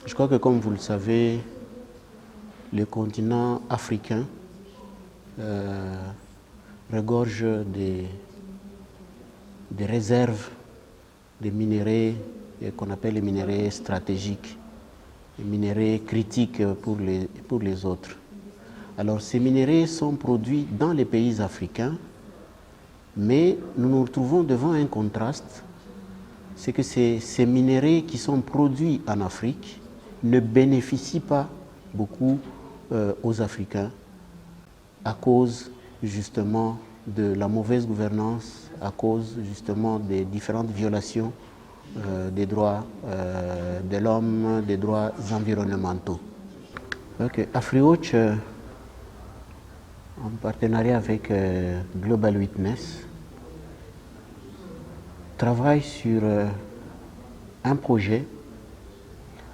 Je crois que comme vous le savez, le continent africain regorge des réserves de minéraux qu'on appelle les minéraux stratégiques, les minéraux critiques pour les autres. Alors ces minéraux sont produits dans les pays africains, mais nous nous retrouvons devant un contraste, c'est que ces minéraux qui sont produits en Afrique ne bénéficient pas beaucoup aux Africains à cause justement de la mauvaise gouvernance, à cause justement des différentes violations des droits de l'homme, des droits environnementaux. Okay. AfriWatch, en partenariat avec Global Witness, travaille sur un projet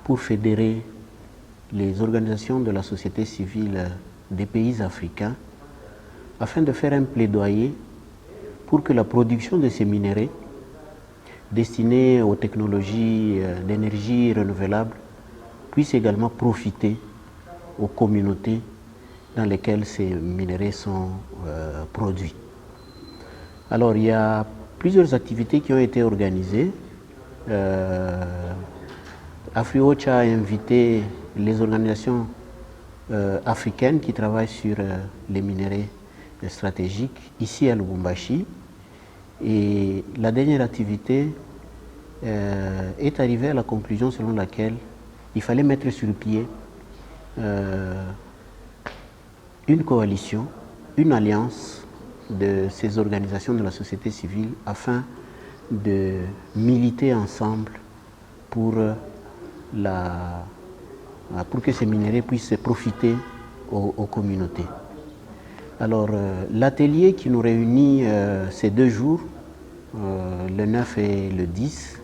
pour fédérer les organisations de la société civile des pays africains afin de faire un plaidoyer pour que la production de ces minéraux destinés aux technologies d'énergie renouvelable puisse également profiter aux communautés dans lesquelles ces minéraux sont produits. Alors il y a plusieurs activités qui ont été organisées. AfriWatch a invité les organisations africaines qui travaillent sur les minéraux stratégiques ici à Lubumbashi. Et la dernière activité est arrivée à la conclusion selon laquelle il fallait mettre sur pied une coalition, une alliance de ces organisations de la société civile afin de militer ensemble pour que ces minéraux puissent profiter aux communautés. Alors l'atelier qui nous réunit ces 2 jours, le 9 et le 10,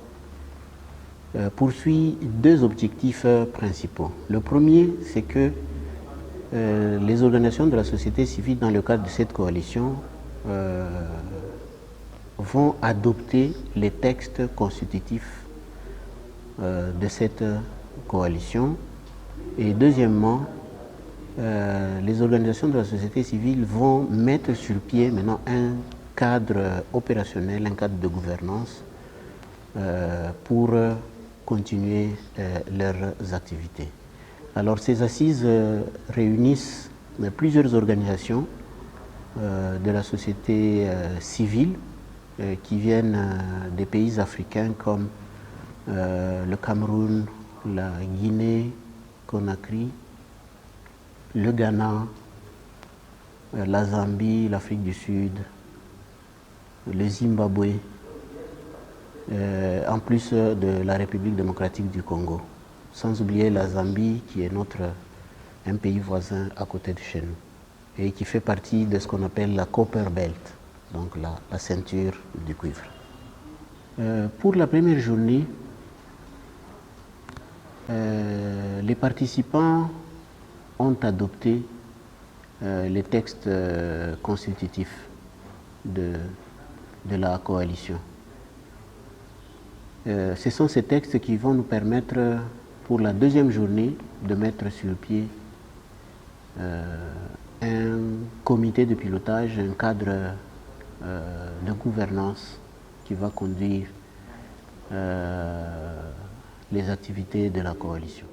poursuit 2 objectifs principaux. Le premier, c'est que les organisations de la société civile dans le cadre de cette coalition vont adopter les textes constitutifs de cette coalition. Et deuxièmement, les organisations de la société civile vont mettre sur pied maintenant un cadre opérationnel, un cadre de gouvernance pour continuer leurs activités. Alors ces assises réunissent plusieurs organisations de la société civile qui viennent des pays africains comme le Cameroun, la Guinée, Conakry, le Ghana, la Zambie, l'Afrique du Sud, le Zimbabwe, en plus de la République démocratique du Congo. Sans oublier la Zambie qui est un pays voisin à côté de chez nous et qui fait partie de ce qu'on appelle la Copper Belt, donc la ceinture du cuivre. Pour la première journée, les participants ont adopté les textes constitutifs de la coalition. Ce sont ces textes qui vont nous permettre, pour la deuxième journée, de mettre sur pied un comité de pilotage, un cadre de gouvernance qui va conduire les activités de la coalition.